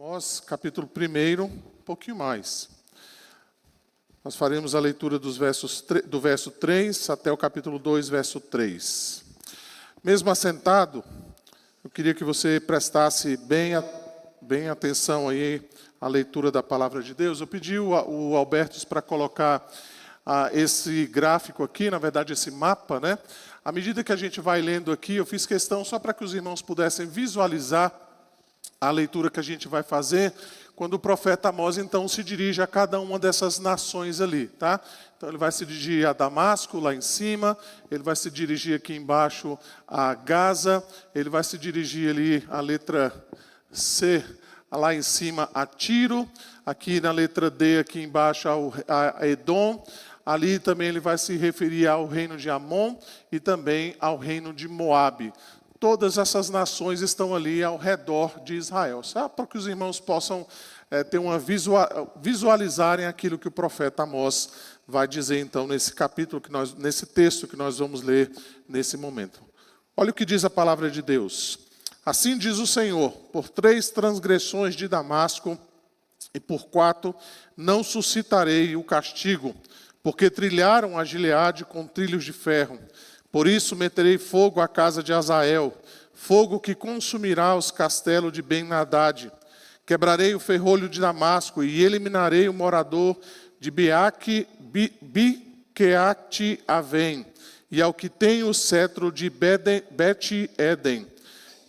Amós, capítulo 1, um pouquinho mais. Nós faremos a leitura do verso 3 até o capítulo 2, verso 3. Mesmo assentado, eu queria que você prestasse bem atenção aí à leitura da palavra de Deus. Eu pedi o Albertus para colocar esse gráfico aqui, na verdade esse mapa, né? À medida que a gente vai lendo aqui, eu fiz questão só para que os irmãos pudessem visualizar a leitura que a gente vai fazer, quando o profeta Amós, então, se dirige a cada uma dessas nações ali, tá? Então, ele vai se dirigir a Damasco, lá em cima, ele vai se dirigir aqui embaixo a Gaza, ele vai se dirigir ali, a letra C, lá em cima a Tiro, aqui na letra D, aqui embaixo a Edom, ali também ele vai se referir ao reino de Amon e também ao reino de Moabe. Todas essas nações estão ali ao redor de Israel. Sabe? Para que os irmãos possam ter visualizarem aquilo que o profeta Amós vai dizer, então, nesse capítulo, nesse texto que nós vamos ler nesse momento. Olha o que diz a palavra de Deus. Assim diz o Senhor, por 3 transgressões de Damasco e por 4 não suscitarei o castigo, porque trilharam a Gileade com trilhos de ferro. Por isso meterei fogo à casa de Azael, fogo que consumirá os castelos de Ben-Hadad. Quebrarei o ferrolho de Damasco e eliminarei o morador de Biqueate-Avém, e ao que tem o cetro de Bet-Eden.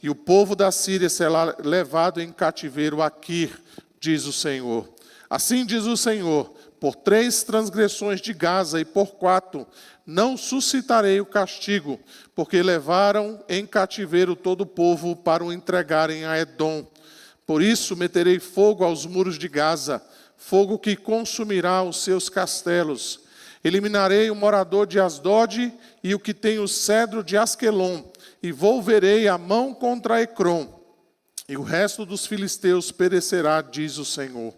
E o povo da Síria será levado em cativeiro a Quir, diz o Senhor. Assim diz o Senhor, por 3 transgressões de Gaza e por 4 não suscitarei o castigo, porque levaram em cativeiro todo o povo para o entregarem a Edom. Por isso meterei fogo aos muros de Gaza, fogo que consumirá os seus castelos. Eliminarei o morador de Asdod e o que tem o cedro de Asquelon, e volverei a mão contra Ecrom, e o resto dos filisteus perecerá, diz o Senhor.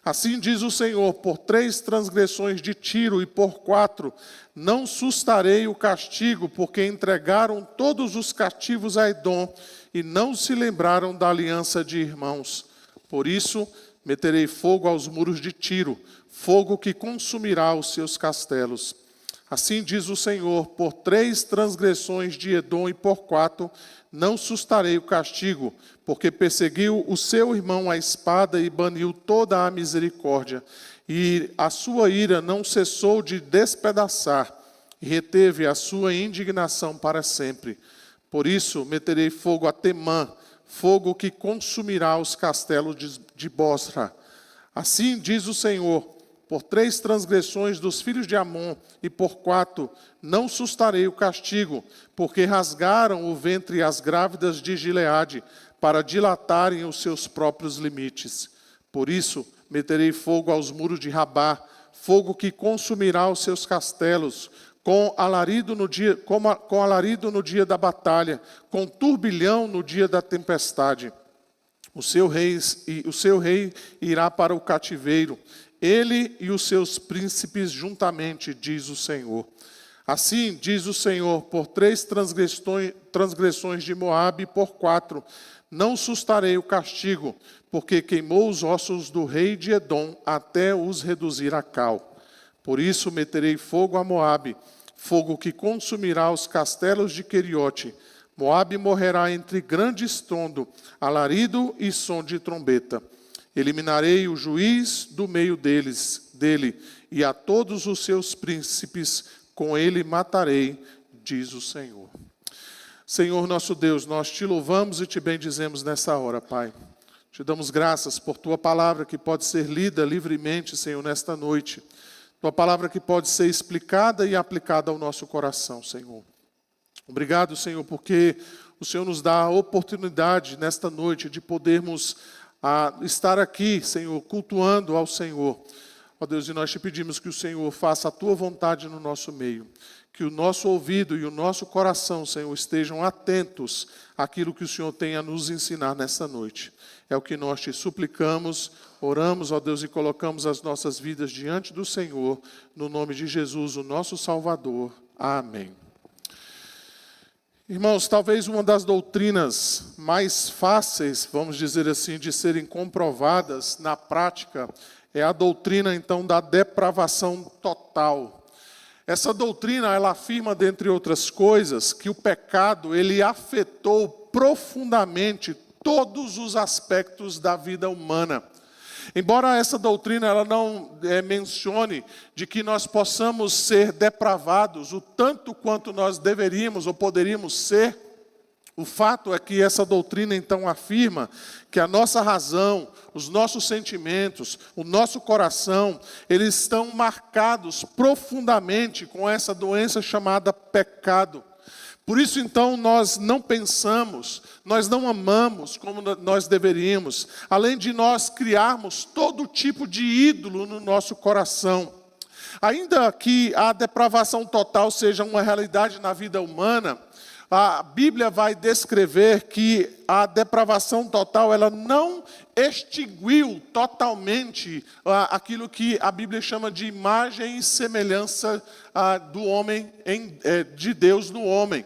Assim diz o Senhor, por 3 transgressões de Tiro e por 4, não sustarei o castigo, porque entregaram todos os cativos a Edom e não se lembraram da aliança de irmãos. Por isso, meterei fogo aos muros de Tiro, fogo que consumirá os seus castelos. Assim diz o Senhor, por 3 transgressões de Edom e por 4, não sustarei o castigo, porque perseguiu o seu irmão à espada e baniu toda a misericórdia. E a sua ira não cessou de despedaçar, e reteve a sua indignação para sempre. Por isso meterei fogo a Temã, fogo que consumirá os castelos de Bosra. Assim diz o Senhor, por 3 transgressões dos filhos de Amon e por 4 não sustarei o castigo, porque rasgaram o ventre as grávidas de Gileade, para dilatarem os seus próprios limites. Por isso meterei fogo aos muros de Rabá, fogo que consumirá os seus castelos, com alarido no dia da batalha, com turbilhão no dia da tempestade. O seu rei irá para o cativeiro, ele e os seus príncipes juntamente, diz o Senhor. Assim diz o Senhor, por 3 transgressões de Moabe e por 4, não sustarei o castigo, porque queimou os ossos do rei de Edom até os reduzir a cal. Por isso meterei fogo a Moabe, fogo que consumirá os castelos de Queriote. Moabe morrerá entre grande estrondo, alarido e som de trombeta. Eliminarei o juiz do meio dele, e a todos os seus príncipes com ele matarei, diz o Senhor. Senhor nosso Deus, nós te louvamos e te bendizemos nessa hora, Pai. Te damos graças por tua palavra que pode ser lida livremente, Senhor, nesta noite. Tua palavra que pode ser explicada e aplicada ao nosso coração, Senhor. Obrigado, Senhor, porque o Senhor nos dá a oportunidade nesta noite de podermos estar aqui, Senhor, cultuando ao Senhor. Ó Deus, e nós te pedimos que o Senhor faça a tua vontade no nosso meio. Que o nosso ouvido e o nosso coração, Senhor, estejam atentos àquilo que o Senhor tem a nos ensinar nessa noite. É o que nós te suplicamos, oramos, ó Deus, e colocamos as nossas vidas diante do Senhor, no nome de Jesus, o nosso Salvador. Amém. Irmãos, talvez uma das doutrinas mais fáceis, vamos dizer assim, de serem comprovadas na prática, é a doutrina, então, da depravação total. Essa doutrina, ela afirma, dentre outras coisas, que o pecado, ele afetou profundamente todos os aspectos da vida humana. Embora essa doutrina ela não mencione de que nós possamos ser depravados o tanto quanto nós deveríamos ou poderíamos ser, o fato é que essa doutrina então afirma que a nossa razão, os nossos sentimentos, o nosso coração, eles estão marcados profundamente com essa doença chamada pecado. Por isso, então, nós não pensamos, nós não amamos como nós deveríamos, além de nós criarmos todo tipo de ídolo no nosso coração. Ainda que a depravação total seja uma realidade na vida humana, a Bíblia vai descrever que a depravação total, ela não extinguiu totalmente aquilo que a Bíblia chama de imagem e semelhança do homem, de Deus no homem.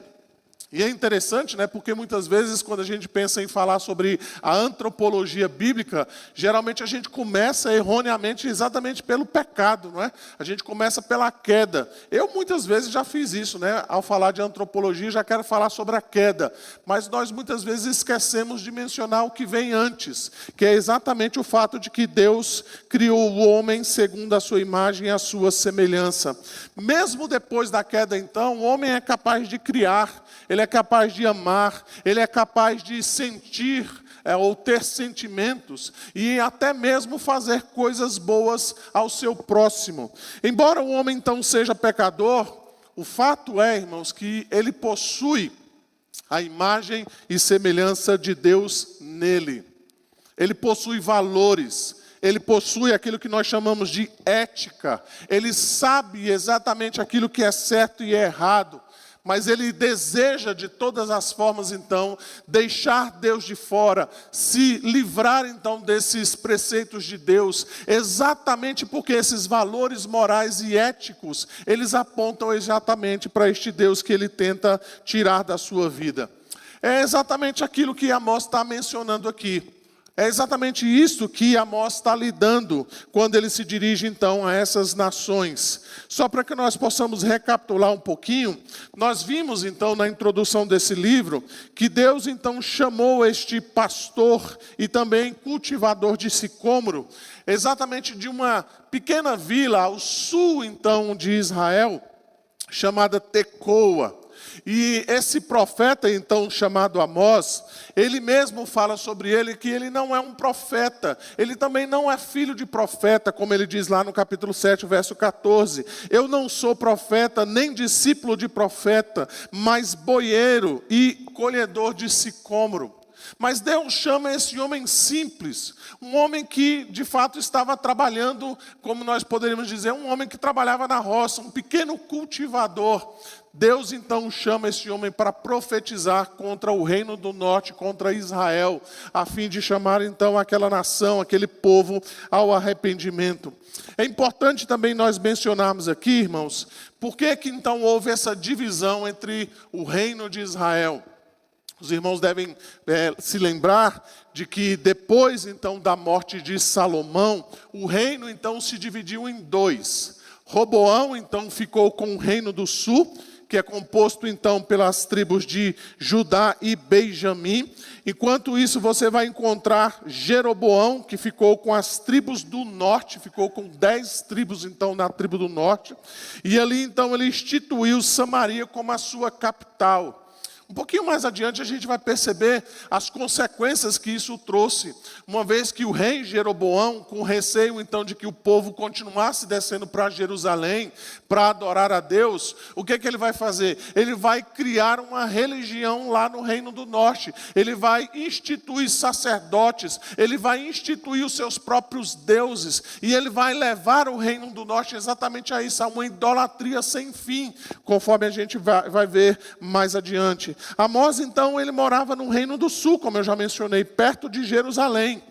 E é interessante, né, porque muitas vezes quando a gente pensa em falar sobre a antropologia bíblica, geralmente a gente começa erroneamente exatamente pelo pecado, não é? A gente começa pela queda. Eu muitas vezes já fiz isso, né? Ao falar de antropologia, já quero falar sobre a queda. Mas nós muitas vezes esquecemos de mencionar o que vem antes, que é exatamente o fato de que Deus criou o homem segundo a sua imagem e a sua semelhança. Mesmo depois da queda, então, o homem é capaz de criar, ele é capaz de amar, ele é capaz de sentir ou ter sentimentos e até mesmo fazer coisas boas ao seu próximo. Embora o homem então seja pecador, o fato é, irmãos, que ele possui a imagem e semelhança de Deus nele. Ele possui valores. Ele possui aquilo que nós chamamos de ética. Ele sabe exatamente aquilo que é certo e é errado. Mas ele deseja de todas as formas, então, deixar Deus de fora, se livrar, então, desses preceitos de Deus, exatamente porque esses valores morais e éticos, eles apontam exatamente para este Deus que ele tenta tirar da sua vida. É exatamente aquilo que Amós está mencionando aqui. É exatamente isso que Amós está lidando quando ele se dirige então a essas nações. Só para que nós possamos recapitular um pouquinho, nós vimos então na introdução desse livro que Deus então chamou este pastor e também cultivador de sicômoro, exatamente de uma pequena vila ao sul então de Israel, chamada Tecoa. E esse profeta, então, chamado Amós, ele mesmo fala sobre ele que ele não é um profeta, ele também não é filho de profeta, como ele diz lá no capítulo 7, verso 14. Eu não sou profeta, nem discípulo de profeta, mas boieiro e colhedor de sicômoro. Mas Deus chama esse homem simples, um homem que de fato estava trabalhando, como nós poderíamos dizer, um homem que trabalhava na roça, um pequeno cultivador. Deus então chama esse homem para profetizar contra o reino do norte, contra Israel, a fim de chamar então aquela nação, aquele povo ao arrependimento. É importante também nós mencionarmos aqui, irmãos, por que então houve essa divisão entre o reino de Israel? Os irmãos devem se lembrar de que depois então da morte de Salomão, o reino então se dividiu em dois. Roboão então ficou com o reino do sul, que é composto então pelas tribos de Judá e Benjamim. Enquanto isso você vai encontrar Jeroboão, que ficou com as tribos do norte, ficou com 10 tribos então na tribo do norte. E ali então ele instituiu Samaria como a sua capital. Um pouquinho mais adiante a gente vai perceber as consequências que isso trouxe, uma vez que o rei Jeroboão, com receio então de que o povo continuasse descendo para Jerusalém para adorar a Deus, o que ele vai fazer? Ele vai criar uma religião lá no reino do norte, ele vai instituir sacerdotes, ele vai instituir os seus próprios deuses, e ele vai levar o reino do norte exatamente a isso, a uma idolatria sem fim, conforme a gente vai ver mais adiante. Amós, então, ele morava no reino do sul, como eu já mencionei, perto de Jerusalém.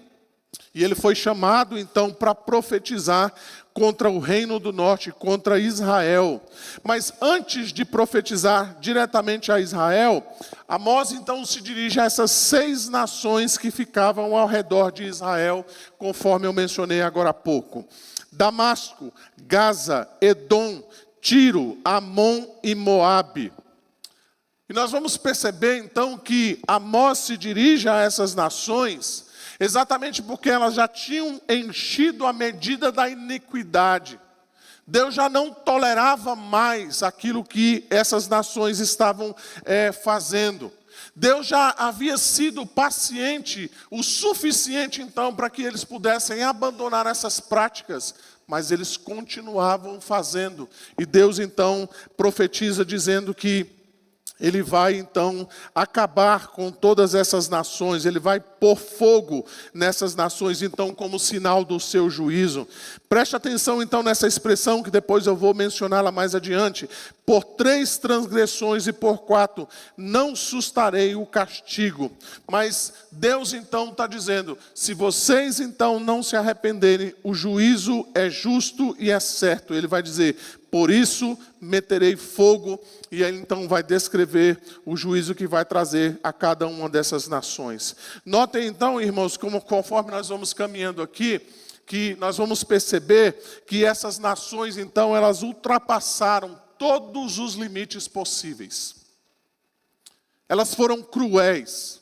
E ele foi chamado então para profetizar contra o reino do norte, contra Israel. Mas antes de profetizar diretamente a Israel, Amós então se dirige a essas 6 nações que ficavam ao redor de Israel, conforme eu mencionei agora há pouco: Damasco, Gaza, Edom, Tiro, Amon e Moabe. E nós vamos perceber então que Amós se dirige a essas nações exatamente porque elas já tinham enchido a medida da iniquidade. Deus já não tolerava mais aquilo que essas nações estavam fazendo. Deus já havia sido paciente o suficiente então para que eles pudessem abandonar essas práticas, mas eles continuavam fazendo. E Deus então profetiza dizendo que ele vai então acabar com todas essas nações, ele vai pôr fogo nessas nações então como sinal do seu juízo. Preste atenção então nessa expressão que depois eu vou mencioná-la mais adiante. Por 3 transgressões e por 4 não sustarei o castigo. Mas Deus então está dizendo, se vocês então não se arrependerem, o juízo é justo e é certo. Ele vai dizer, por isso meterei fogo, e ele então vai descrever o juízo que vai trazer a cada uma dessas nações. Notem então, irmãos, conforme nós vamos caminhando aqui, que nós vamos perceber que essas nações então elas ultrapassaram todos os limites possíveis. Elas foram cruéis,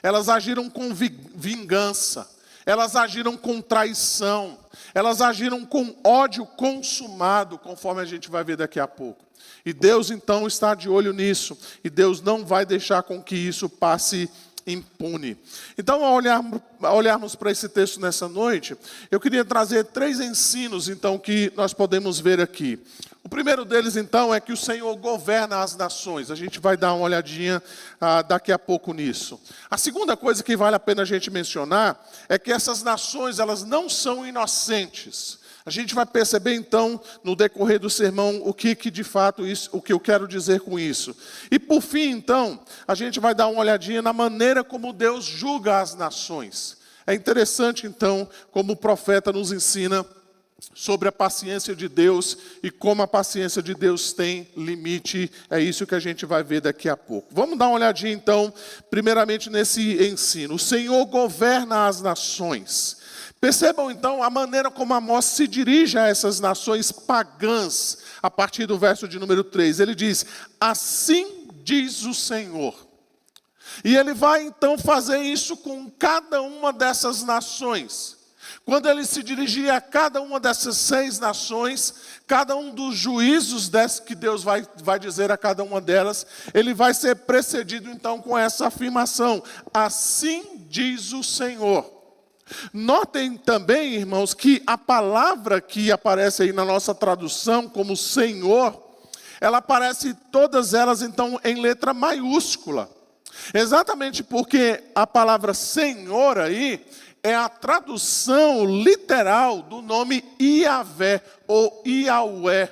elas agiram com vingança, elas agiram com traição, elas agiram com ódio consumado, conforme a gente vai ver daqui a pouco. E Deus então está de olho nisso, e Deus não vai deixar com que isso passe impune. Então, ao olharmos para esse texto nessa noite, eu queria trazer 3 ensinos então que nós podemos ver aqui. O primeiro deles então é que o Senhor governa as nações. A gente vai dar uma olhadinha daqui a pouco nisso. A segunda coisa que vale a pena a gente mencionar é que essas nações elas não são inocentes. A gente vai perceber então no decorrer do sermão o que de fato o que eu quero dizer com isso. E por fim então, a gente vai dar uma olhadinha na maneira como Deus julga as nações. É interessante então como o profeta nos ensina sobre a paciência de Deus e como a paciência de Deus tem limite. É isso que a gente vai ver daqui a pouco. Vamos dar uma olhadinha então, primeiramente nesse ensino. O Senhor governa as nações. Percebam então a maneira como Amós se dirige a essas nações pagãs, a partir do verso de número 3. Ele diz, assim diz o Senhor. E ele vai então fazer isso com cada uma dessas nações. Quando ele se dirigir a cada uma dessas 6 nações, cada um dos juízos que Deus vai dizer a cada uma delas, ele vai ser precedido então com essa afirmação, assim diz o Senhor. Notem também, irmãos, que a palavra que aparece aí na nossa tradução como Senhor, ela aparece todas elas então em letra maiúscula. Exatamente porque a palavra Senhor aí é a tradução literal do nome Iavé ou Iaué,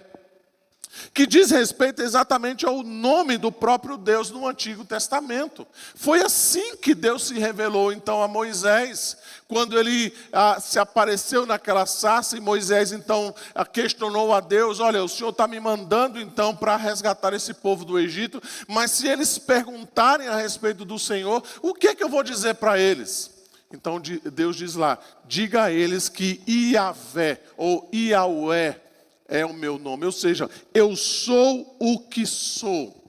que diz respeito exatamente ao nome do próprio Deus no Antigo Testamento. Foi assim que Deus se revelou então a Moisés, quando ele se apareceu naquela sarça, e Moisés então questionou a Deus, olha, o Senhor está me mandando então para resgatar esse povo do Egito, mas se eles perguntarem a respeito do Senhor, o que é que eu vou dizer para eles? Então Deus diz lá, diga a eles que Iavé ou Iaué é o meu nome, ou seja, eu sou o que sou.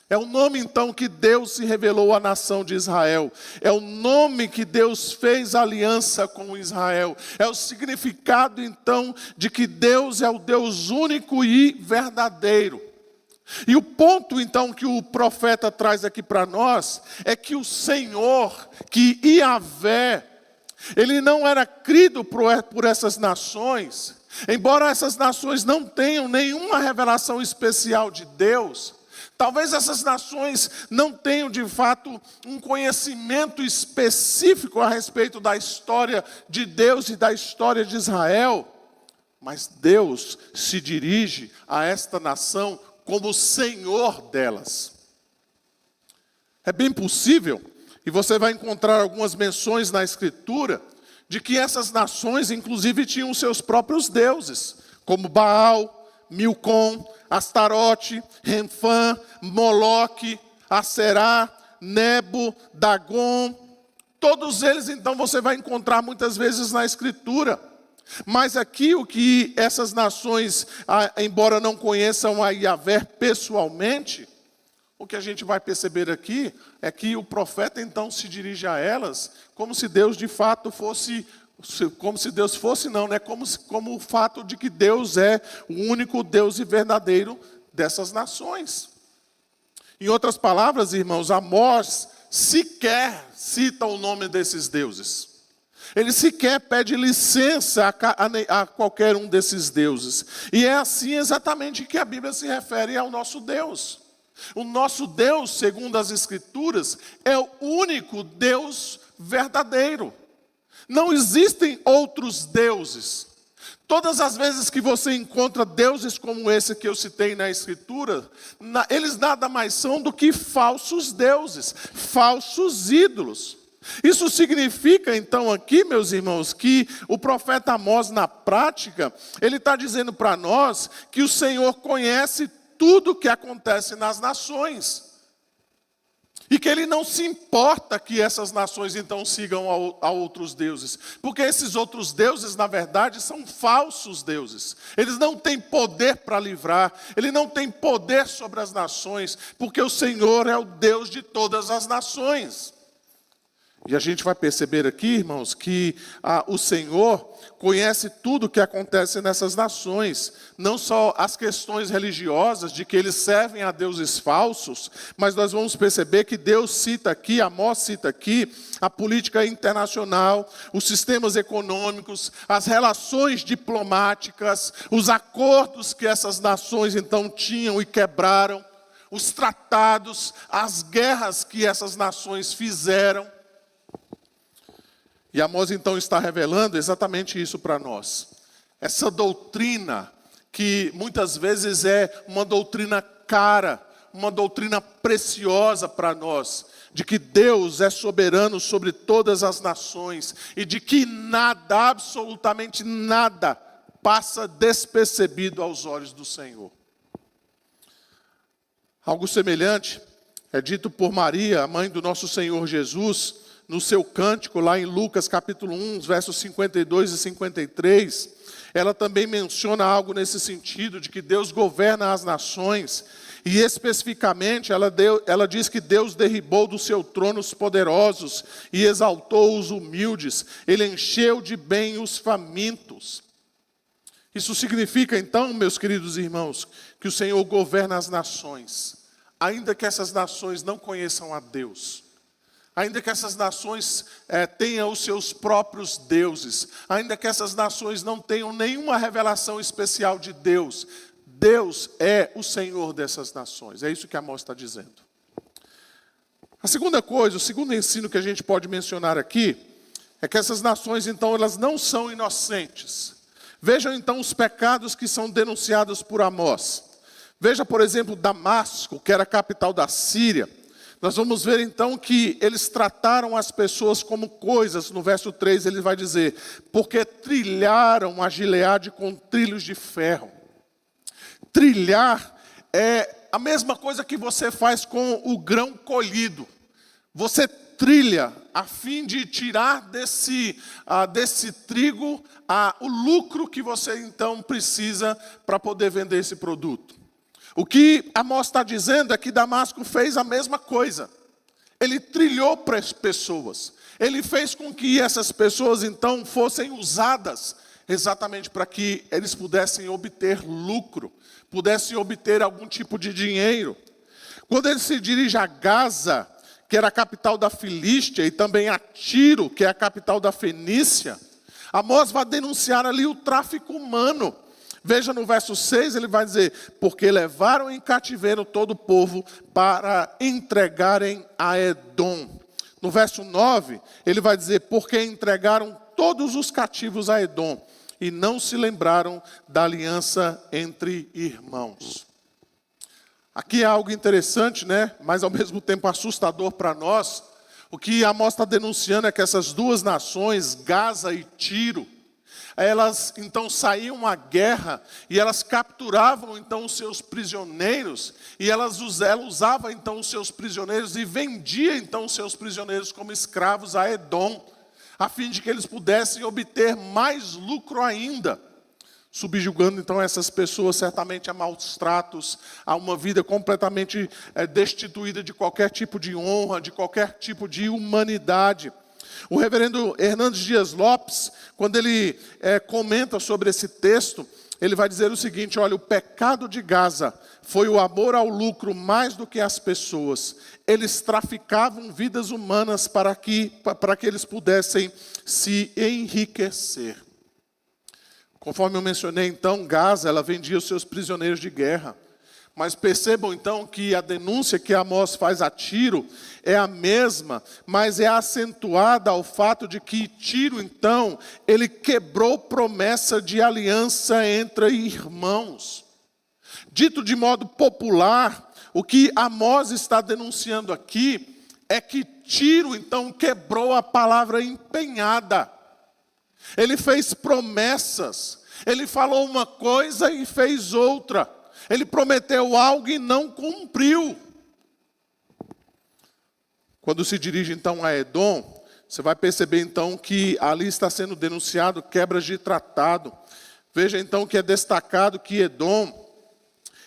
É o nome então que Deus se revelou à nação de Israel. É o nome que Deus fez aliança com Israel. É o significado então de que Deus é o Deus único e verdadeiro. E o ponto então que o profeta traz aqui para nós é que o Senhor, que Iavé, ele não era crido por essas nações. Embora essas nações não tenham nenhuma revelação especial de Deus, talvez essas nações não tenham de fato um conhecimento específico a respeito da história de Deus e da história de Israel, mas Deus se dirige a esta nação como Senhor delas. É bem possível, e você vai encontrar algumas menções na Escritura, de que essas nações, inclusive, tinham seus próprios deuses, como Baal, Milcom, Astarote, Renfã, Moloque, Aserá, Nebo, Dagon. Todos eles, então, você vai encontrar muitas vezes na Escritura. Mas aqui o que essas nações, embora não conheçam a Yahvé pessoalmente, o que a gente vai perceber aqui é que o profeta então se dirige a elas como se Deus de fato fosse, como se Deus fosse não, né? Como o fato de que Deus é o único Deus e verdadeiro dessas nações. Em outras palavras, irmãos, Amós sequer cita o nome desses deuses. Ele sequer pede licença a qualquer um desses deuses. E é assim exatamente que a Bíblia se refere ao nosso Deus. O nosso Deus, segundo as Escrituras, é o único Deus verdadeiro. Não existem outros deuses. Todas as vezes que você encontra deuses como esse que eu citei na Escritura, eles nada mais são do que falsos deuses, falsos ídolos. Isso significa, então, aqui, meus irmãos, que o profeta Amós, na prática, ele está dizendo para nós que o Senhor conhece tudo o que acontece nas nações. E que ele não se importa que essas nações, então, sigam a outros deuses. Porque esses outros deuses, na verdade, são falsos deuses. Eles não têm poder para livrar, ele não tem poder sobre as nações, porque o Senhor é o Deus de todas as nações. E a gente vai perceber aqui, irmãos, que o Senhor conhece tudo o que acontece nessas nações. Não só as questões religiosas, de que eles servem a deuses falsos, mas nós vamos perceber que Deus cita aqui, Amós cita aqui, a política internacional, os sistemas econômicos, as relações diplomáticas, os acordos que essas nações então tinham e quebraram, os tratados, as guerras que essas nações fizeram. E Amós então está revelando exatamente isso para nós. Essa doutrina que muitas vezes é uma doutrina cara, uma doutrina preciosa para nós, de que Deus é soberano sobre todas as nações e de que nada, absolutamente nada, passa despercebido aos olhos do Senhor. Algo semelhante é dito por Maria, a mãe do nosso Senhor Jesus, no seu cântico, lá em Lucas capítulo 1, versos 52 e 53, ela também menciona algo nesse sentido, de que Deus governa as nações, e especificamente ela diz que Deus derribou do seu trono os poderosos e exaltou os humildes, ele encheu de bem os famintos. Isso significa então, meus queridos irmãos, que o Senhor governa as nações, ainda que essas nações não conheçam a Deus. Ainda que essas nações tenham os seus próprios deuses, ainda que essas nações não tenham nenhuma revelação especial de Deus, Deus é o Senhor dessas nações. É isso que Amós está dizendo. A segunda coisa, o segundo ensino que a gente pode mencionar aqui, é que essas nações, então, elas não são inocentes. Vejam, então, os pecados que são denunciados por Amós. Veja, por exemplo, Damasco, que era a capital da Síria. Nós vamos ver então que eles trataram as pessoas como coisas. No verso 3 ele vai dizer, porque trilharam a Gileade com trilhos de ferro. Trilhar é a mesma coisa que você faz com o grão colhido. Você trilha a fim de tirar desse trigo o lucro que você então precisa para poder vender esse produto. O que Amós está dizendo é que Damasco fez a mesma coisa. Ele trilhou para as pessoas. Ele fez com que essas pessoas então fossem usadas exatamente para que eles pudessem obter lucro, pudessem obter algum tipo de dinheiro. Quando ele se dirige a Gaza, que era a capital da Filístia, e também a Tiro, que é a capital da Fenícia, Amós vai denunciar ali o tráfico humano. Veja no verso 6, ele vai dizer, porque levaram em cativeiro todo o povo para entregarem a Edom. No verso 9, ele vai dizer, porque entregaram todos os cativos a Edom e não se lembraram da aliança entre irmãos. Aqui é algo interessante, né? Mas ao mesmo tempo assustador para nós. O que Amós está denunciando é que essas duas nações, Gaza e Tiro, elas então saíam à guerra e elas capturavam então os seus prisioneiros e ela usava então os seus prisioneiros e vendia então os seus prisioneiros como escravos a Edom, a fim de que eles pudessem obter mais lucro ainda, subjugando então essas pessoas certamente a maus tratos, a uma vida completamente destituída de qualquer tipo de honra, de qualquer tipo de humanidade. O reverendo Hernandes Dias Lopes, quando ele comenta sobre esse texto, ele vai dizer o seguinte: olha, o pecado de Gaza foi o amor ao lucro mais do que as pessoas. Eles traficavam vidas humanas para que eles pudessem se enriquecer. Conforme eu mencionei então, Gaza, ela vendia os seus prisioneiros de guerra. Mas percebam então que a denúncia que Amós faz a Tiro é a mesma, mas é acentuada ao fato de que Tiro então, ele quebrou promessa de aliança entre irmãos. Dito de modo popular, o que Amós está denunciando aqui é que Tiro então quebrou a palavra empenhada. Ele fez promessas, ele falou uma coisa e fez outra. Ele prometeu algo e não cumpriu. Quando se dirige então a Edom, você vai perceber então que ali está sendo denunciado quebras de tratado. Veja então que é destacado que Edom,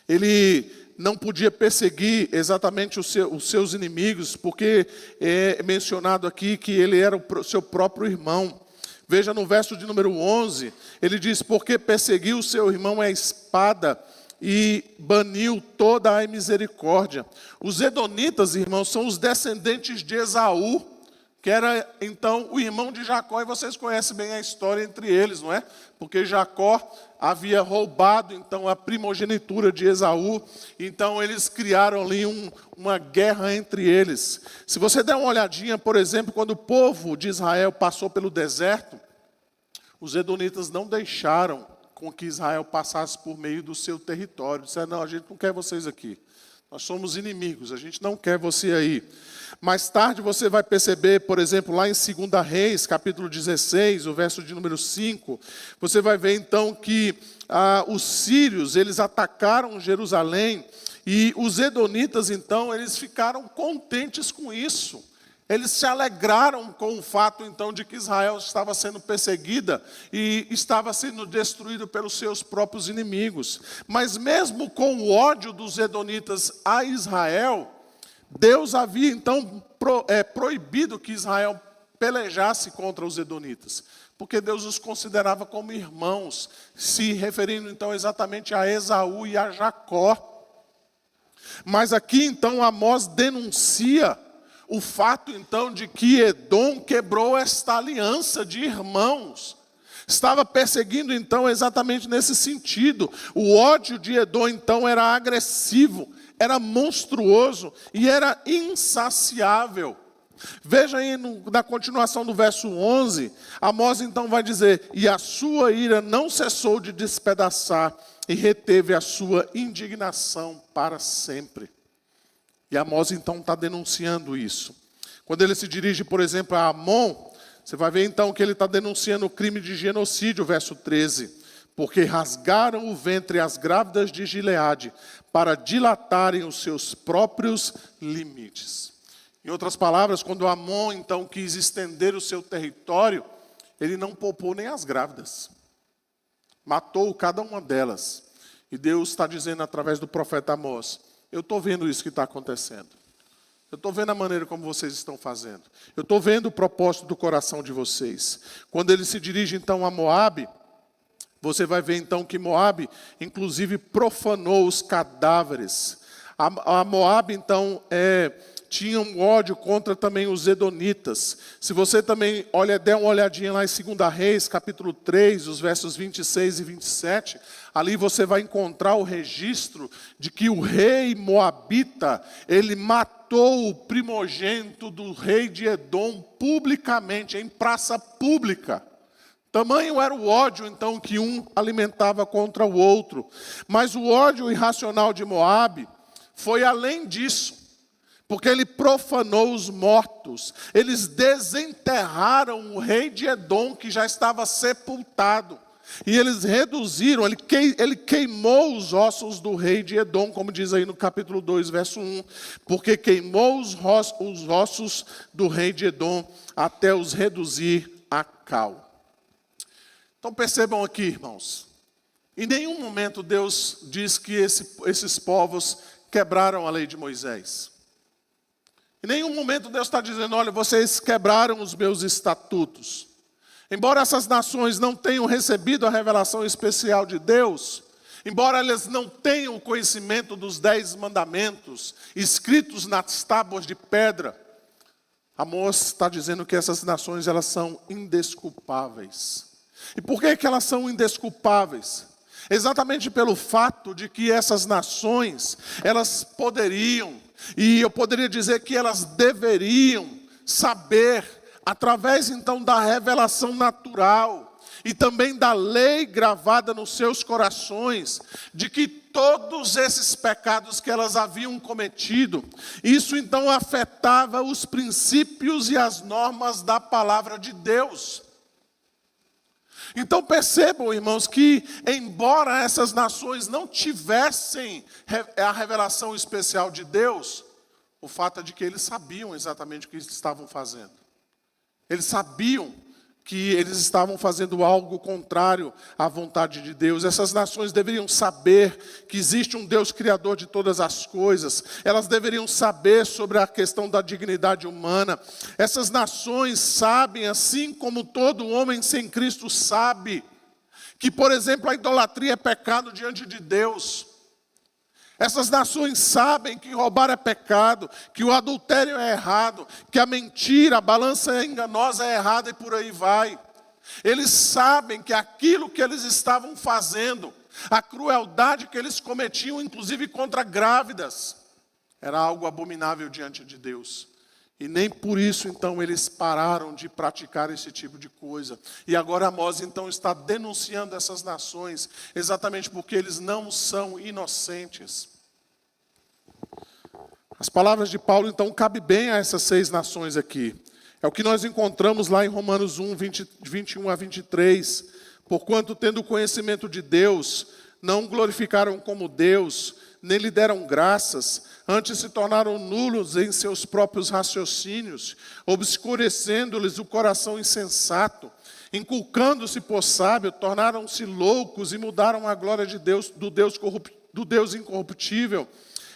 ele não podia perseguir exatamente os seus inimigos, porque é mencionado aqui que ele era o seu próprio irmão. Veja no verso de número 11, ele diz: porque perseguiu o seu irmão a espada e baniu toda a misericórdia. Os edonitas, irmãos, são os descendentes de Esaú, que era então o irmão de Jacó, e vocês conhecem bem a história entre eles, não é? Porque Jacó havia roubado então a primogenitura de Esaú, então eles criaram ali uma guerra entre eles. Se você der uma olhadinha, por exemplo, quando o povo de Israel passou pelo deserto, os edonitas não deixaram com que Israel passasse por meio do seu território. Disseram: não, a gente não quer vocês aqui. Nós somos inimigos, a gente não quer você aí. Mais tarde você vai perceber, por exemplo, lá em 2 Reis, capítulo 16, o verso de número 5, você vai ver então que os sírios, eles atacaram Jerusalém, e os edonitas então, eles ficaram contentes com isso. Eles se alegraram com o fato, então, de que Israel estava sendo perseguida e estava sendo destruído pelos seus próprios inimigos. Mas mesmo com o ódio dos edonitas a Israel, Deus havia, então, proibido que Israel pelejasse contra os edonitas, porque Deus os considerava como irmãos, se referindo, então, exatamente a Esaú e a Jacó. Mas aqui, então, Amós denuncia o fato, então, de que Edom quebrou esta aliança de irmãos. Estava perseguindo, então, exatamente nesse sentido. O ódio de Edom, então, era agressivo, era monstruoso e era insaciável. Veja aí na continuação do verso 11, Amós, então, vai dizer: e a sua ira não cessou de despedaçar, e reteve a sua indignação para sempre. E Amós, então, está denunciando isso. Quando ele se dirige, por exemplo, a Amon, você vai ver, então, que ele está denunciando o crime de genocídio, verso 13. Porque rasgaram o ventre as grávidas de Gileade, para dilatarem os seus próprios limites. Em outras palavras, quando Amon, então, quis estender o seu território, ele não poupou nem as grávidas. Matou cada uma delas. E Deus está dizendo através do profeta Amós: eu estou vendo isso que está acontecendo. Eu estou vendo a maneira como vocês estão fazendo. Eu estou vendo o propósito do coração de vocês. Quando ele se dirige então a Moabe, você vai ver então que Moabe, inclusive, profanou os cadáveres. A Moabe, então, tinha um ódio contra também os edonitas. Se você também der uma olhadinha lá em 2 Reis, capítulo 3, os versos 26 e 27, ali você vai encontrar o registro de que o rei moabita, ele matou o primogênito do rei de Edom publicamente, em praça pública. Tamanho era o ódio, então, que um alimentava contra o outro. Mas o ódio irracional de Moabe foi além disso. porque ele profanou os mortos. Eles desenterraram o rei de Edom, que já estava sepultado. E eles reduziram, ele queimou os ossos do rei de Edom, como diz aí no capítulo 2, verso 1. Porque queimou os ossos do rei de Edom até os reduzir a cal. Então percebam aqui, irmãos. Em nenhum momento Deus diz que esses povos quebraram a lei de Moisés. Em nenhum momento Deus está dizendo, olha, vocês quebraram os meus estatutos. Embora essas nações não tenham recebido a revelação especial de Deus, embora elas não tenham o conhecimento dos 10 mandamentos escritos nas tábuas de pedra, Amós está dizendo que essas nações elas são indesculpáveis. E por que elas são indesculpáveis? Exatamente pelo fato de que essas nações, elas poderiam, e eu poderia dizer que elas deveriam saber, através então da revelação natural e também da lei gravada nos seus corações, de que todos esses pecados que elas haviam cometido, isso então afetava os princípios e as normas da palavra de Deus. Então percebam, irmãos, que embora essas nações não tivessem a revelação especial de Deus, o fato é de que eles sabiam exatamente o que estavam fazendo. Eles sabiam que eles estavam fazendo algo contrário à vontade de Deus. Essas nações deveriam saber que existe um Deus criador de todas as coisas. Elas deveriam saber sobre a questão da dignidade humana. Essas nações sabem, assim como todo homem sem Cristo sabe, que, por exemplo, a idolatria é pecado diante de Deus. Essas nações sabem que roubar é pecado, que o adultério é errado, que a mentira, a balança enganosa é errada e por aí vai. Eles sabem que aquilo que eles estavam fazendo, a crueldade que eles cometiam, inclusive contra grávidas, era algo abominável diante de Deus. E nem por isso, então, eles pararam de praticar esse tipo de coisa. E agora Amós, então, está denunciando essas nações, exatamente porque eles não são inocentes. As palavras de Paulo, então, cabem bem a essas 6 nações aqui. É o que nós encontramos lá em Romanos 1, 21 a 23. Porquanto, tendo conhecimento de Deus, não glorificaram como Deus, nem lhe deram graças, antes se tornaram nulos em seus próprios raciocínios, obscurecendo-lhes o coração insensato, inculcando-se por sábio, tornaram-se loucos e mudaram a glória de Deus, do Deus incorruptível,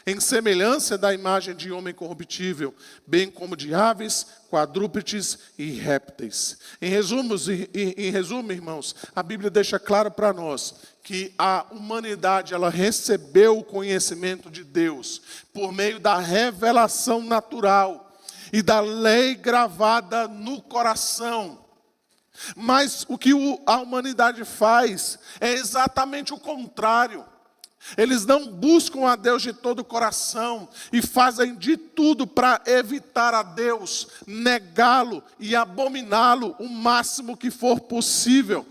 em semelhança da imagem de homem corruptível, bem como de aves, quadrúpedes e répteis. Em resumo, irmãos, a Bíblia deixa claro para nós que a humanidade ela recebeu o conhecimento de Deus por meio da revelação natural e da lei gravada no coração. Mas o que a humanidade faz é exatamente o contrário. Eles não buscam a Deus de todo o coração e fazem de tudo para evitar a Deus, negá-lo e abominá-lo o máximo que for possível.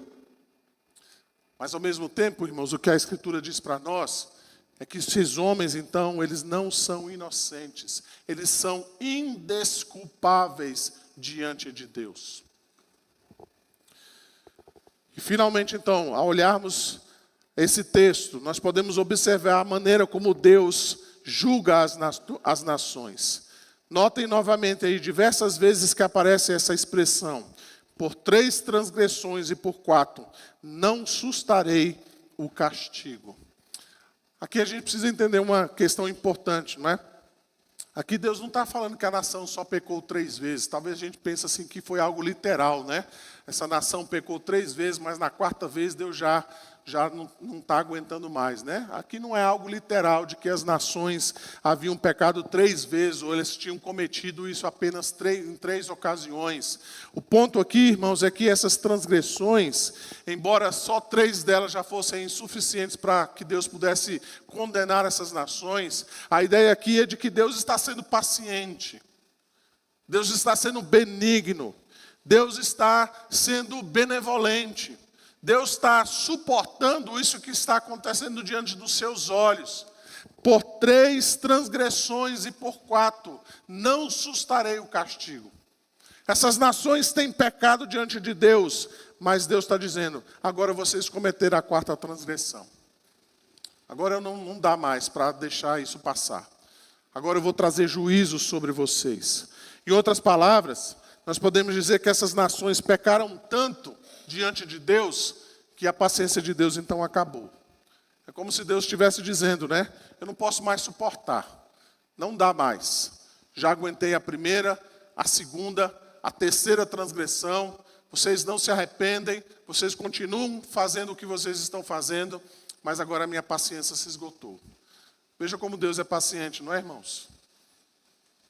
Mas ao mesmo tempo, irmãos, o que a Escritura diz para nós é que esses homens, então, eles não são inocentes, eles são indesculpáveis diante de Deus. E finalmente, então, ao olharmos esse texto, nós podemos observar a maneira como Deus julga as nações. Notem novamente aí diversas vezes que aparece essa expressão: por 3 transgressões e por 4, não sustarei o castigo. Aqui a gente precisa entender uma questão importante, não é? Aqui Deus não está falando que a nação só pecou 3 vezes. Talvez a gente pense assim que foi algo literal, né? Essa nação pecou 3 vezes, mas na 4ª vez Deus já não está aguentando mais, né? Aqui não é algo literal de que as nações haviam pecado 3 vezes, ou eles tinham cometido isso apenas em 3 ocasiões. O ponto aqui, irmãos, é que essas transgressões, embora só 3 delas já fossem insuficientes para que Deus pudesse condenar essas nações, a ideia aqui é de que Deus está sendo paciente, Deus está sendo benigno, Deus está sendo benevolente. Deus está suportando isso que está acontecendo diante dos seus olhos, por 3 transgressões e por 4 não sustarei o castigo. Essas nações têm pecado diante de Deus, mas Deus está dizendo, agora vocês cometeram a 4ª transgressão. Agora não dá mais para deixar isso passar. Agora eu vou trazer juízo sobre vocês. Em outras palavras, nós podemos dizer que essas nações pecaram tanto diante de Deus, que a paciência de Deus então acabou. É como se Deus estivesse dizendo, né? Eu não posso mais suportar. Não dá mais. Já aguentei a 1ª, a 2ª, a 3ª transgressão. Vocês não se arrependem. Vocês continuam fazendo o que vocês estão fazendo. Mas agora a minha paciência se esgotou. Veja como Deus é paciente, não é, irmãos?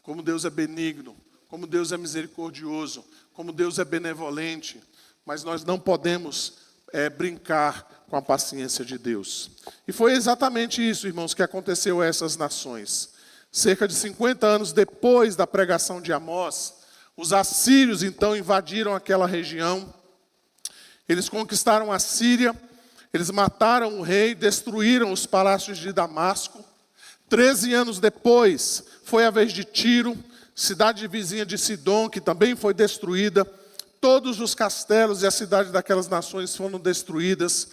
Como Deus é benigno. Como Deus é misericordioso. Como Deus é benevolente. Mas nós não podemos brincar com a paciência de Deus. E foi exatamente isso, irmãos, que aconteceu a essas nações. Cerca de 50 anos depois da pregação de Amós, os assírios então invadiram aquela região. Eles conquistaram a Síria, eles mataram o rei, destruíram os palácios de Damasco. 13 anos depois, foi a vez de Tiro, cidade vizinha de Sidom, que também foi destruída. Todos os castelos e as cidades daquelas nações foram destruídas.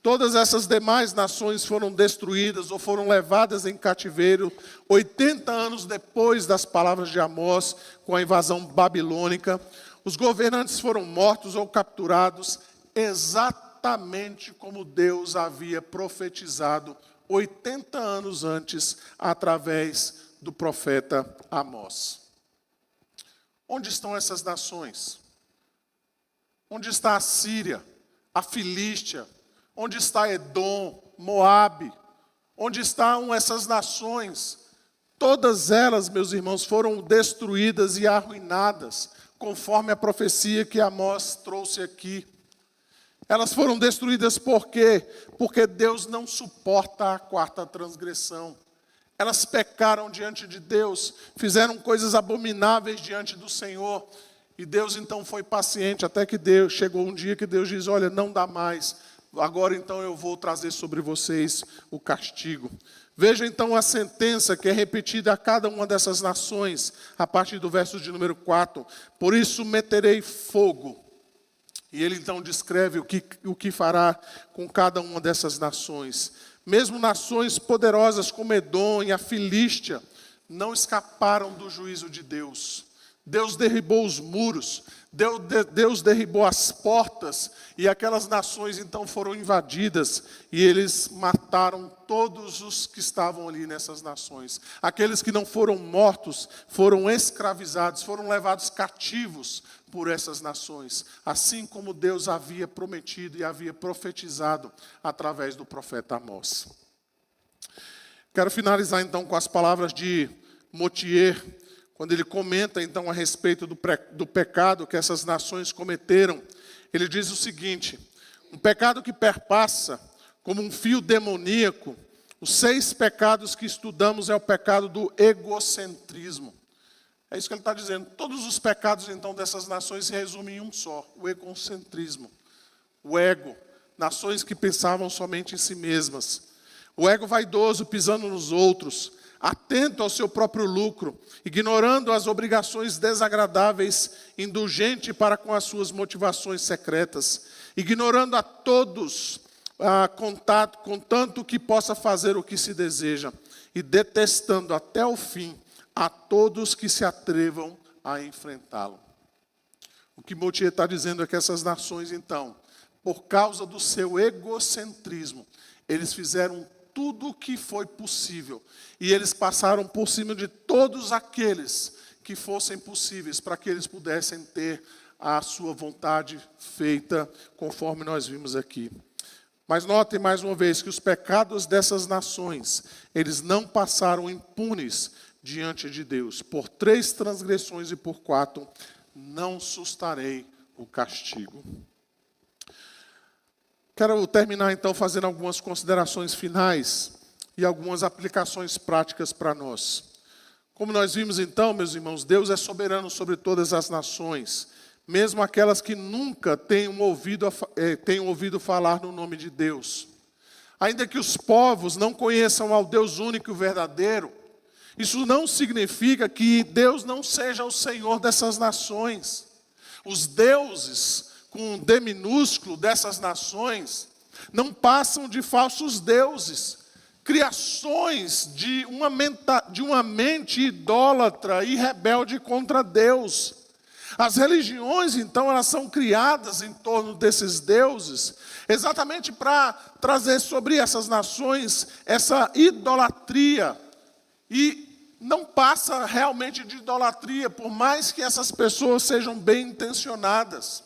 Todas essas demais nações foram destruídas ou foram levadas em cativeiro 80 anos depois das palavras de Amós, com a invasão babilônica. Os governantes foram mortos ou capturados exatamente como Deus havia profetizado 80 anos antes, através do profeta Amós. Onde estão essas nações? Onde está a Síria, a Filístia? Onde está Edom, Moabe? Onde estão essas nações? Todas elas, meus irmãos, foram destruídas e arruinadas, conforme a profecia que Amós trouxe aqui. Elas foram destruídas por quê? Porque Deus não suporta a 4ª transgressão. Elas pecaram diante de Deus, fizeram coisas abomináveis diante do Senhor. E Deus então foi paciente, até que chegou um dia que Deus diz, olha, não dá mais. Agora então eu vou trazer sobre vocês o castigo. Veja então a sentença que é repetida a cada uma dessas nações, a partir do verso de número 4. Por isso meterei fogo. E ele então descreve o que fará com cada uma dessas nações. Mesmo nações poderosas como Edom e a Filístia não escaparam do juízo de Deus. Deus derribou os muros, Deus derribou as portas, e aquelas nações então foram invadidas, e eles mataram todos os que estavam ali nessas nações. Aqueles que não foram mortos, foram escravizados, foram levados cativos por essas nações, assim como Deus havia prometido e havia profetizado através do profeta Amós. Quero finalizar então com as palavras de Motier, quando ele comenta então a respeito do pecado que essas nações cometeram. Ele diz o seguinte: um pecado que perpassa como um fio demoníaco. Os 6 pecados que estudamos é o pecado do egocentrismo. É isso que ele está dizendo. Todos os pecados então dessas nações se resumem em um só: o egocentrismo, o ego. Nações que pensavam somente em si mesmas. O ego vaidoso, pisando nos outros, atento ao seu próprio lucro, ignorando as obrigações desagradáveis, indulgente para com as suas motivações secretas, ignorando a todos, contanto que possa fazer o que se deseja, e detestando até o fim a todos que se atrevam a enfrentá-lo. O que Motier está dizendo é que essas nações, então, por causa do seu egocentrismo, eles fizeram tudo o que foi possível. E eles passaram por cima de todos aqueles que fossem possíveis, para que eles pudessem ter a sua vontade feita, conforme nós vimos aqui. Mas notem mais uma vez que os pecados dessas nações, eles não passaram impunes diante de Deus. Por 3 transgressões e por 4, não sustarei o castigo. Quero terminar então fazendo algumas considerações finais e algumas aplicações práticas para nós. Como nós vimos então, meus irmãos, Deus é soberano sobre todas as nações, mesmo aquelas que nunca tenham ouvido falar no nome de Deus. ainda que os povos não conheçam ao Deus único e verdadeiro, isso não significa que Deus não seja o Senhor dessas nações. Os deuses, com D minúsculo, dessas nações, não passam de falsos deuses, criações de uma mente idólatra e rebelde contra Deus. As religiões, então, elas são criadas em torno desses deuses, exatamente para trazer sobre essas nações essa idolatria. E não passa realmente de idolatria, por mais que essas pessoas sejam bem intencionadas.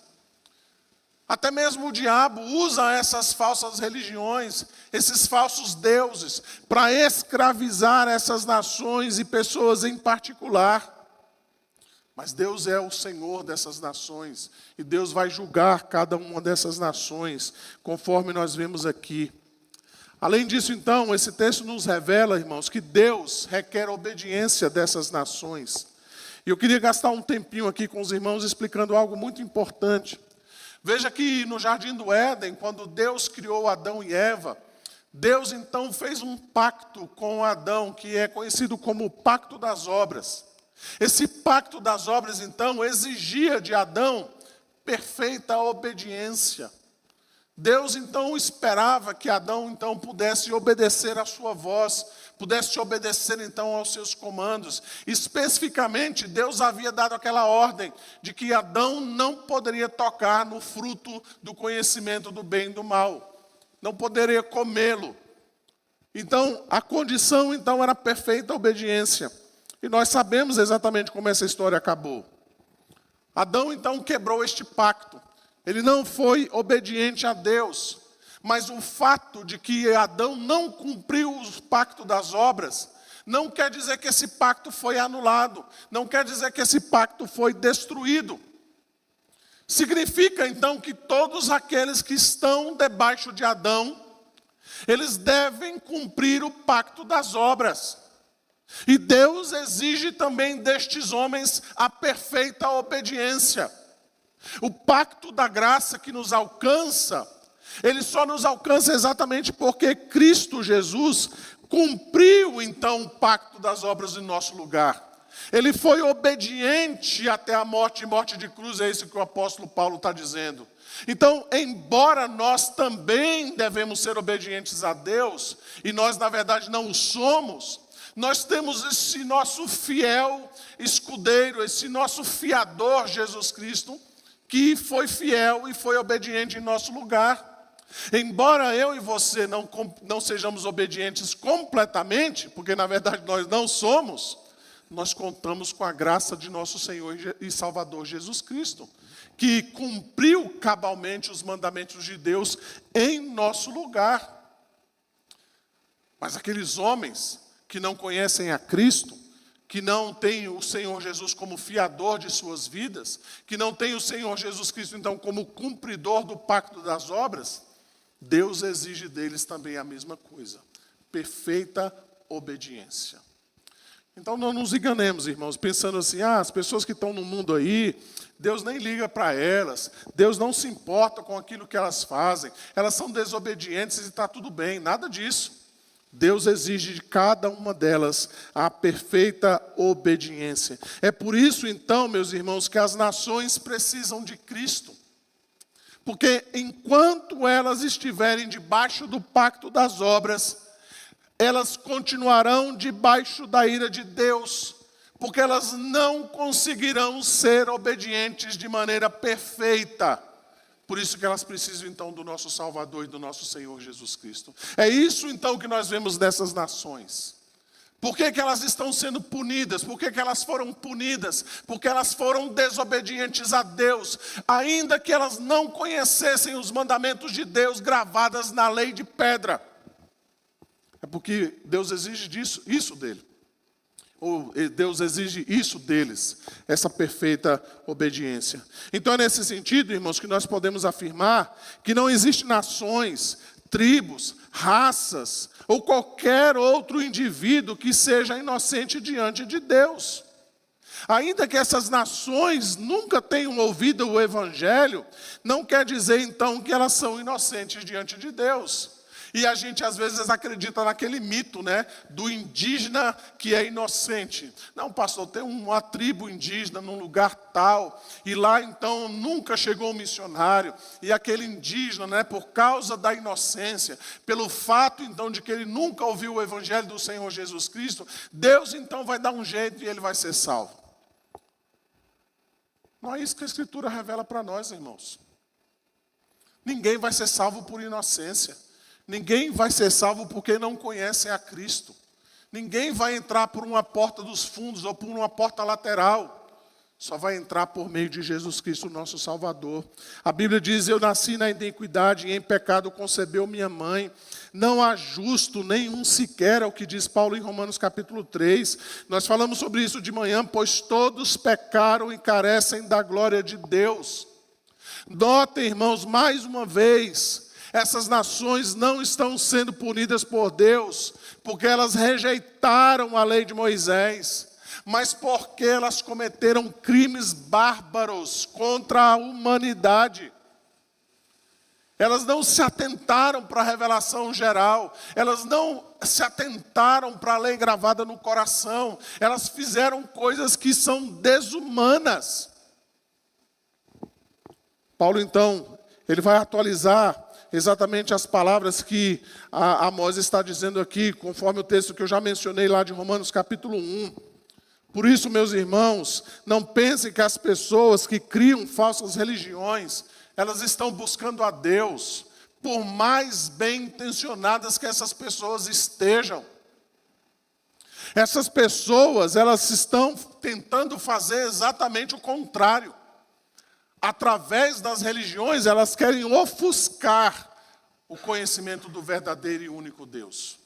Até mesmo o diabo usa essas falsas religiões, esses falsos deuses, para escravizar essas nações e pessoas em particular. Mas Deus é o Senhor dessas nações, e Deus vai julgar cada uma dessas nações, conforme nós vemos aqui. Além disso, então, esse texto nos revela, irmãos, que Deus requer obediência dessas nações. E eu queria gastar um tempinho aqui com os irmãos explicando algo muito importante. Veja que no Jardim do Éden, quando Deus criou Adão e Eva, Deus então fez um pacto com Adão, que é conhecido como o Pacto das Obras. Esse Pacto das Obras, então, exigia de Adão perfeita obediência. Deus, então, esperava que Adão, então, pudesse obedecer à sua voz, pudesse obedecer, então, aos seus comandos. Especificamente, Deus havia dado aquela ordem de que Adão não poderia tocar no fruto do conhecimento do bem e do mal. Não poderia comê-lo. Então, a condição, então, era perfeita obediência. E nós sabemos exatamente como essa história acabou. Adão, então, quebrou este pacto. Ele não foi obediente a Deus. Mas o fato de que Adão não cumpriu o pacto das obras, não quer dizer que esse pacto foi anulado. Não quer dizer que esse pacto foi destruído. Significa, então, que todos aqueles que estão debaixo de Adão, eles devem cumprir o pacto das obras. E Deus exige também destes homens a perfeita obediência. O pacto da graça que nos alcança, ele só nos alcança exatamente porque Cristo Jesus cumpriu então o pacto das obras em nosso lugar. Ele foi obediente até a morte de cruz, é isso que o apóstolo Paulo está dizendo. Então, embora nós também devemos ser obedientes a Deus, e nós na verdade não o somos, nós temos esse nosso fiel escudeiro, esse nosso fiador Jesus Cristo, que foi fiel e foi obediente em nosso lugar. Embora eu e você não sejamos obedientes completamente, porque na verdade nós não somos, nós contamos com a graça de nosso Senhor e Salvador Jesus Cristo, que cumpriu cabalmente os mandamentos de Deus em nosso lugar. Mas aqueles homens que não conhecem a Cristo, que não têm o Senhor Jesus como fiador de suas vidas, que não têm o Senhor Jesus Cristo, então, como cumpridor do pacto das obras, Deus exige deles também a mesma coisa, perfeita obediência. Então, não nos enganemos, irmãos, pensando assim, as pessoas que estão no mundo aí, Deus nem liga para elas, Deus não se importa com aquilo que elas fazem, elas são desobedientes e está tudo bem, nada disso. Deus exige de cada uma delas a perfeita obediência. É por isso, então, meus irmãos, que as nações precisam de Cristo. Porque enquanto elas estiverem debaixo do pacto das obras, elas continuarão debaixo da ira de Deus, porque elas não conseguirão ser obedientes de maneira perfeita. Por isso que elas precisam, então, do nosso Salvador e do nosso Senhor Jesus Cristo. É isso, então, que nós vemos nessas nações. Por que elas estão sendo punidas? Por que elas foram punidas? Porque elas foram desobedientes a Deus, ainda que elas não conhecessem os mandamentos de Deus gravadas na lei de pedra. É porque Deus exige isso dele. Ou Deus exige isso deles, essa perfeita obediência. Então é nesse sentido, irmãos, que nós podemos afirmar que não existem nações, tribos, raças ou qualquer outro indivíduo que seja inocente diante de Deus. Ainda que essas nações nunca tenham ouvido o Evangelho, não quer dizer então que elas são inocentes diante de Deus. E a gente às vezes acredita naquele mito, né, do indígena que é inocente. Não, pastor, tem uma tribo indígena num lugar tal, e lá então nunca chegou um missionário, e aquele indígena, né, por causa da inocência, pelo fato então de que ele nunca ouviu o evangelho do Senhor Jesus Cristo, Deus então vai dar um jeito e ele vai ser salvo. Não é isso que a Escritura revela para nós, irmãos. Ninguém vai ser salvo por inocência. Ninguém vai ser salvo porque não conhecem a Cristo. Ninguém vai entrar por uma porta dos fundos ou por uma porta lateral. Só vai entrar por meio de Jesus Cristo, nosso Salvador. A Bíblia diz, eu nasci na iniquidade e em pecado concebeu minha mãe. Não há justo nenhum sequer, é o que diz Paulo em Romanos capítulo 3. Nós falamos sobre isso de manhã, pois todos pecaram e carecem da glória de Deus. Notem, irmãos, mais uma vez, essas nações não estão sendo punidas por Deus, porque elas rejeitaram a lei de Moisés, mas porque elas cometeram crimes bárbaros contra a humanidade. Elas não se atentaram para a revelação geral, elas não se atentaram para a lei gravada no coração, elas fizeram coisas que são desumanas. Paulo, então, ele vai atualizar exatamente as palavras que Amós está dizendo aqui, conforme o texto que eu já mencionei lá de Romanos capítulo 1. Por isso, meus irmãos, não pensem que as pessoas que criam falsas religiões, elas estão buscando a Deus, por mais bem intencionadas que essas pessoas estejam. Essas pessoas, elas estão tentando fazer exatamente o contrário. Através das religiões, elas querem ofuscar o conhecimento do verdadeiro e único Deus.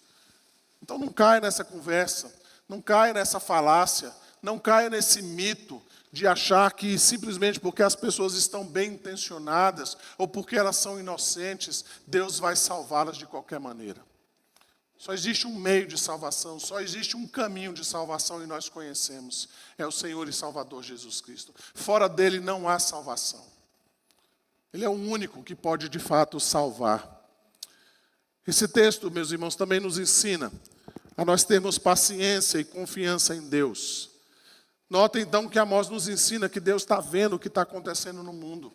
Então não caia nessa conversa, não caia nessa falácia, não caia nesse mito de achar que simplesmente porque as pessoas estão bem intencionadas ou porque elas são inocentes, Deus vai salvá-las de qualquer maneira. Só existe um meio de salvação, só existe um caminho de salvação e nós conhecemos. É o Senhor e Salvador Jesus Cristo. Fora dele não há salvação. Ele é o único que pode de fato salvar. Esse texto, meus irmãos, também nos ensina a nós termos paciência e confiança em Deus. Notem então que Amós nos ensina que Deus está vendo o que está acontecendo no mundo.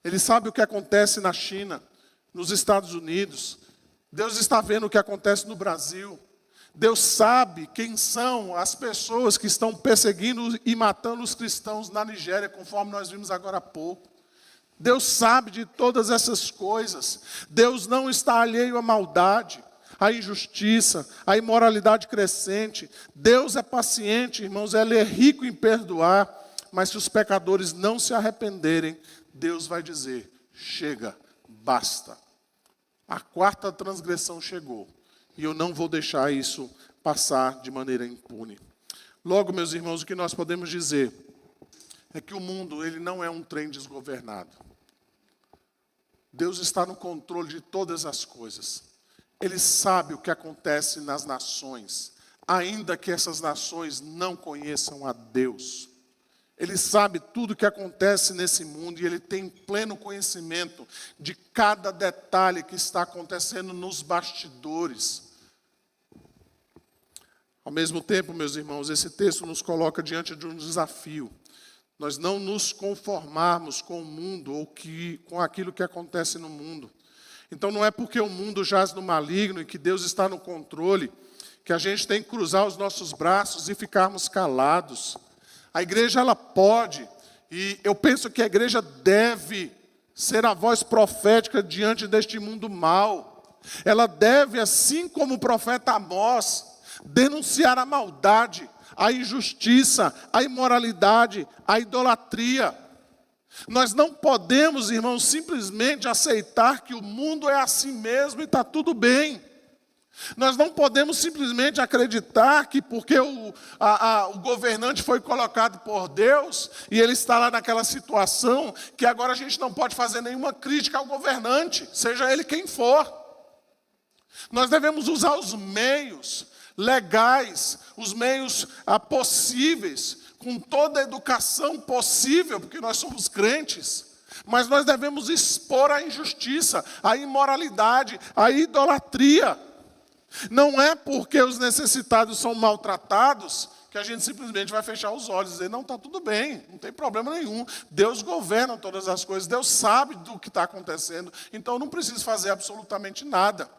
Ele sabe o que acontece na China, nos Estados Unidos. Deus está vendo o que acontece no Brasil. Deus sabe quem são as pessoas que estão perseguindo e matando os cristãos na Nigéria, conforme nós vimos agora há pouco. Deus sabe de todas essas coisas. Deus não está alheio à maldade, à injustiça, à imoralidade crescente. Deus é paciente, irmãos, Ele é rico em perdoar, mas se os pecadores não se arrependerem, Deus vai dizer, chega, basta. A quarta transgressão chegou, e eu não vou deixar isso passar de maneira impune. Logo, meus irmãos, o que nós podemos dizer é que o mundo, ele não é um trem desgovernado. Deus está no controle de todas as coisas. Ele sabe o que acontece nas nações, ainda que essas nações não conheçam a Deus. Ele sabe tudo o que acontece nesse mundo e ele tem pleno conhecimento de cada detalhe que está acontecendo nos bastidores. Ao mesmo tempo, meus irmãos, esse texto nos coloca diante de um desafio. Nós não nos conformarmos com o mundo ou com aquilo que acontece no mundo. Então não é porque o mundo jaz no maligno e que Deus está no controle que a gente tem que cruzar os nossos braços e ficarmos calados. A igreja, ela pode, e eu penso que a igreja deve ser a voz profética diante deste mundo mau. Ela deve, assim como o profeta Amós, denunciar a maldade, a injustiça, a imoralidade, a idolatria. Nós não podemos, irmãos, simplesmente aceitar que o mundo é assim mesmo e está tudo bem. Nós não podemos simplesmente acreditar que porque o governante foi colocado por Deus e ele está lá naquela situação, que agora a gente não pode fazer nenhuma crítica ao governante, seja ele quem for. Nós devemos usar os meios legais, os meios possíveis, com toda a educação possível, porque nós somos crentes, Mas nós devemos expor a injustiça, a imoralidade, a idolatria. Não é porque os necessitados são maltratados que a gente simplesmente vai fechar os olhos e dizer, não, está tudo bem, não tem problema nenhum. Deus governa todas as coisas, Deus sabe do que está acontecendo, então eu não preciso fazer absolutamente nada.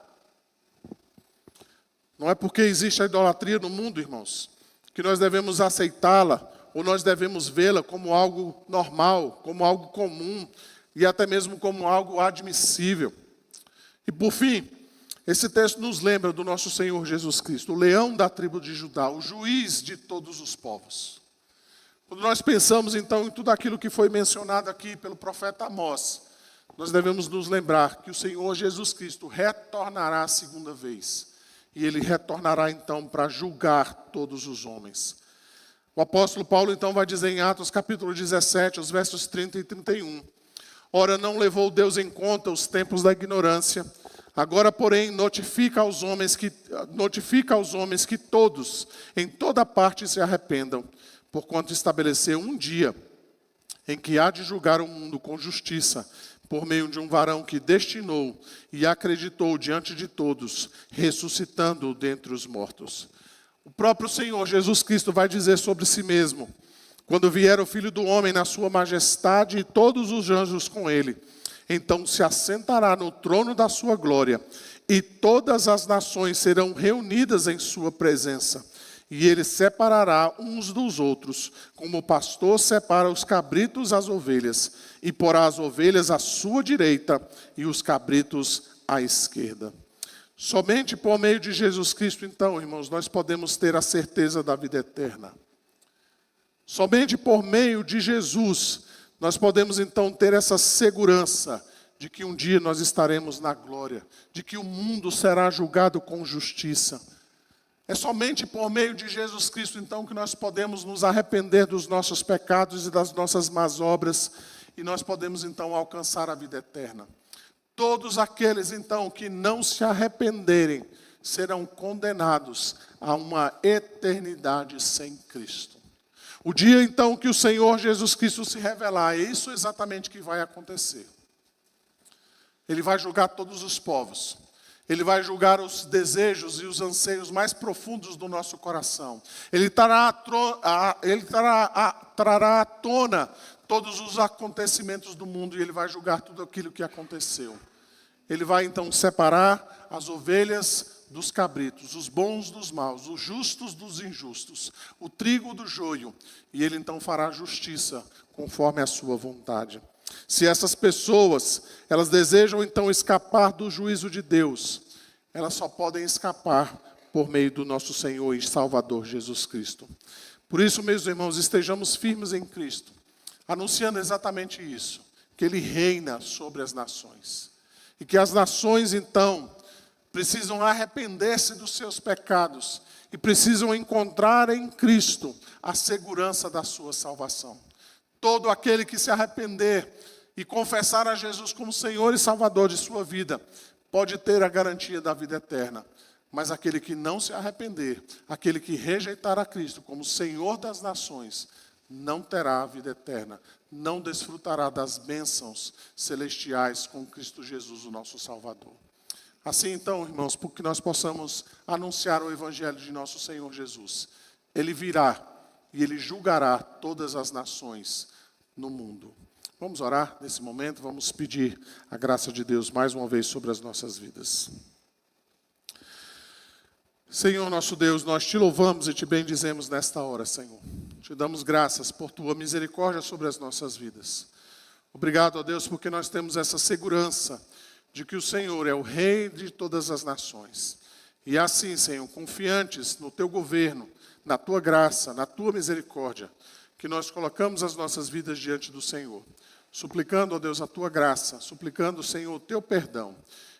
Não é porque existe a idolatria no mundo, irmãos, que nós devemos aceitá-la, ou nós devemos vê-la como algo normal, como algo comum, e até mesmo como algo admissível. E por fim, esse texto nos lembra do nosso Senhor Jesus Cristo, o leão da tribo de Judá, o juiz de todos os povos. Quando nós pensamos então em tudo aquilo que foi mencionado aqui pelo profeta Amós, nós devemos nos lembrar que o Senhor Jesus Cristo retornará a segunda vez. E ele retornará então para julgar todos os homens. O apóstolo Paulo então vai dizer em Atos capítulo 17, os versos 30 e 31. Ora, não levou Deus em conta os tempos da ignorância. Agora, porém, notifica aos homens que todos, em toda parte, se arrependam, porquanto estabeleceu um dia em que há de julgar o mundo com justiça, por meio de um varão que destinou e acreditou diante de todos, ressuscitando-o dentre os mortos. O próprio Senhor Jesus Cristo vai dizer sobre si mesmo, quando vier o Filho do Homem na sua majestade e todos os anjos com ele, então se assentará no trono da sua glória, e todas as nações serão reunidas em sua presença. E ele separará uns dos outros, como o pastor separa os cabritos das ovelhas, e porá as ovelhas à sua direita e os cabritos à esquerda. Somente por meio de Jesus Cristo, então, irmãos, nós podemos ter a certeza da vida eterna. Somente por meio de Jesus, nós podemos então ter essa segurança de que um dia nós estaremos na glória, de que o mundo será julgado com justiça. É somente por meio de Jesus Cristo, então, que nós podemos nos arrepender dos nossos pecados e das nossas más obras, e nós podemos, então, alcançar a vida eterna. Todos aqueles, então, que não se arrependerem, serão condenados a uma eternidade sem Cristo. O dia, então, que o Senhor Jesus Cristo se revelar, é isso exatamente que vai acontecer. Ele vai julgar todos os povos. Ele vai julgar os desejos e os anseios mais profundos do nosso coração. Ele trará à tona todos os acontecimentos do mundo e ele vai julgar tudo aquilo que aconteceu. Ele vai então separar as ovelhas dos cabritos, os bons dos maus, os justos dos injustos, o trigo do joio, e ele então fará justiça conforme a sua vontade. Se essas pessoas, elas desejam então escapar do juízo de Deus, elas só podem escapar por meio do nosso Senhor e Salvador Jesus Cristo. Por isso, meus irmãos, estejamos firmes em Cristo, anunciando exatamente isso, que Ele reina sobre as nações. E que as nações, então, precisam arrepender-se dos seus pecados e precisam encontrar em Cristo a segurança da sua salvação. Todo aquele que se arrepender e confessar a Jesus como Senhor e Salvador de sua vida, pode ter a garantia da vida eterna. Mas aquele que não se arrepender, aquele que rejeitar a Cristo como Senhor das nações, não terá a vida eterna, não desfrutará das bênçãos celestiais com Cristo Jesus, o nosso Salvador. Assim então, irmãos, para que nós possamos anunciar o Evangelho de nosso Senhor Jesus, Ele virá e Ele julgará todas as nações no mundo. Vamos orar nesse momento, vamos pedir a graça de Deus mais uma vez sobre as nossas vidas. Senhor nosso Deus, nós te louvamos e te bendizemos nesta hora, Senhor. Te damos graças por tua misericórdia sobre as nossas vidas. Obrigado, ó Deus, porque nós temos essa segurança de que o Senhor é o Rei de todas as nações. E assim, Senhor, confiantes no teu governo, na tua graça, na tua misericórdia, que nós colocamos as nossas vidas diante do Senhor, suplicando, ó Deus, a tua graça, suplicando, Senhor, o teu perdão,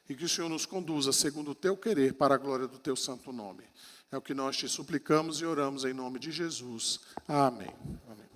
e que o Senhor nos conduza segundo o teu querer para a glória do teu santo nome. É o que nós te suplicamos e oramos em nome de Jesus. Amém. Amém.